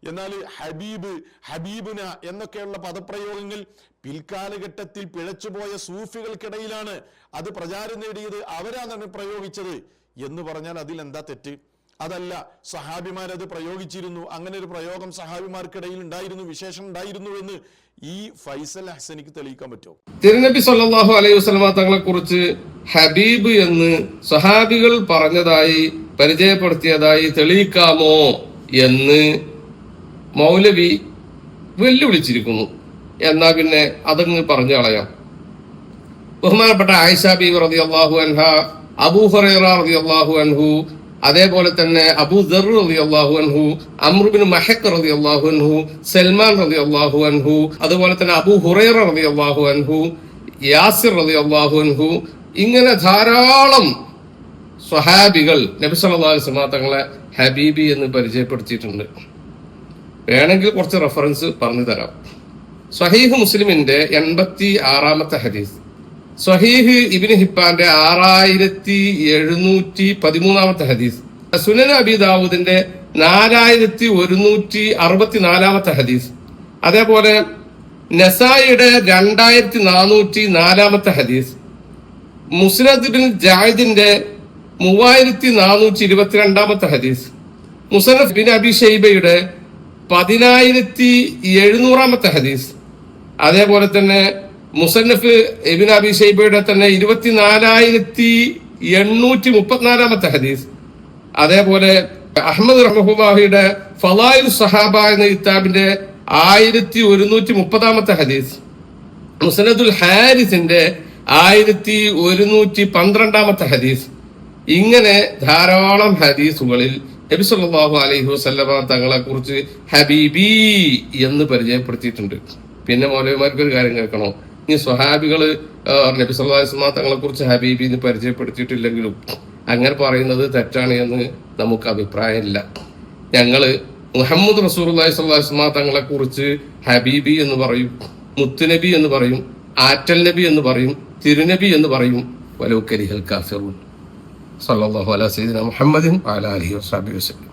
എന്നാൽ ഹബീബുന എന്നൊക്കെയുള്ള പദപ്രയോഗങ്ങൾ പിൽക്കാലഘട്ടത്തിൽ പിഴച്ചുപോയ സൂഫികൾക്കിടയിലാണ് അത് പ്രചാരം നേടിയത്, അവരാണ് പ്രയോഗിച്ചത് എന്ന് പറഞ്ഞാൽ അതിൽ എന്താ തെറ്റ്? അതല്ല, സഹാബിമാരത് പ്രയോഗിച്ചിരുന്നു, അങ്ങനെ ഒരു പ്രയോഗം സഹാബിമാർക്കിടയിൽ ഉണ്ടായിരുന്നു, വിശേഷം ഉണ്ടായിരുന്നു എന്ന് ഈ ഫൈസൽ ഹസനിക്ക് തെളിയിക്കാൻ പറ്റുമോ? തിരുനബി സല്ലല്ലാഹു അലൈഹി വസല്ലമ തങ്ങളെ കുറിച്ച് ഹബീബ് എന്ന് സഹാബികൾ പറഞ്ഞതായി പരിചയപ്പെടുത്തിയതായി തെളിയിക്കാമോ എന്ന് മൗലവി വെല്ലുവിളിച്ചിരിക്കുന്നു. എന്നാ പിന്നെ അതങ്ങ് പറഞ്ഞു കളയാം. ബഹുമാനപ്പെട്ട ആയിഷ ബീവി റളിയല്ലാഹു അൻഹ, അബൂ ഹുറൈറ റളിയല്ലാഹു അൻഹു, അതേപോലെ തന്നെ അബൂ ദർ റളിയല്ലാഹു അൻഹു, അംർ ഇബ്നു മഹ്ക് റളിയല്ലാഹു അൻഹു, സൽമാൻ റളിയല്ലാഹു അൻഹു, അതുപോലെ തന്നെ അബൂ ഹുറൈറ റളിയല്ലാഹു അൻഹു, യാസിർ റളിയല്ലാഹു അൻഹു, ഇങ്ങനെ ധാരാളം സ്വഹാബികൾ നബി സല്ലല്ലാഹു അലൈഹി വസല്ലം തങ്ങളെ ഹബീബി എന്ന് പരിചയപ്പെടുത്തിയിട്ടുണ്ട്. വേണമെങ്കിൽ കുറച്ച് റെഫറൻസ് പറഞ്ഞു തരാം. സ്വഹീഹ് മുസ്ലിമിന്റെ 86-ാമത്തെ ഹദീസ്, സ്വഹീഹ് ഇബ്നു ഹിബ്ബാന്റെ 6713-ാമത്തെ ഹദീസ്, സുനൻ അബീ ദാവൂദിന്റെ 4164-ാമത്തെ ഹദീസ്, അതേപോലെ നസായിയുടെ 2404-ാമത്തെ ഹദീസ്, മുസ്നദ് ബിൻ ജായിദിന്റെ 3422-ാമത്തെ ഹദീസ്, മുസന്നഫ് ബിൻ അബി ഷൈബയുടെ 10700-ാമത്തെ ഹദീസ്, അതേപോലെ തന്നെ മുസന്നഫ് ഇബ്നു അബി ഷൈബയുടെ തന്നെ 24834-ാമത്തെ ഹദീസ്, അതേപോലെ അഹ്മദ് റഹ്മത്തുള്ളാഹിയുടെ ഫളായിൽ സഹാബ എന്ന കിതാബിന്റെ 1130-ാമത്തെ ഹദീസ്, മുസ്നദുൽ ഹാരിസിന്റെ 1112-ാമത്തെ ഹദീസ്, ഇങ്ങനെ ധാരാളം ഹദീസുകളിൽ നബി സല്ലല്ലാഹു അലൈഹി വസല്ലമ തങ്ങളെ കുറിച്ച് ഹബീബി എന്ന് പരിചയപ്പെടുത്തിയിട്ടുണ്ട്. പിന്നെ മൗലവിമാർക്ക് ഒരു കാര്യം കേൾക്കണോ, ഈ സ്വഹാബികള് നബി സല്ലല്ലാഹു അലൈഹി വസല്ലമ തങ്ങളെ കുറിച്ച് ഹബീബി എന്ന് പരിചയപ്പെടുത്തിയിട്ടില്ലെങ്കിലും അങ്ങനെ പറയുന്നത് തെറ്റാണ് എന്ന് നമുക്ക് അഭിപ്രായമില്ല. ഞങ്ങള് മുഹമ്മദ് റസൂലുള്ളാഹി സ്വല്ലല്ലാഹു അലൈഹി വസല്ലമ തങ്ങളെ കുറിച്ച് ഹബീബി എന്ന് പറയും, മുത്തുനബി എന്ന് പറയും, ആറ്റൽ നബി എന്ന് പറയും, തിരുനബി എന്ന് പറയും. വലൗ കരിഹൽ കാഫിറൂൻ. സല്ലല്ലാഹു അലാ സയ്യിദിനാ മുഹമ്മദിൻ വഅലാ ആലിഹി വസഹ്ബിഹി വസല്ലം.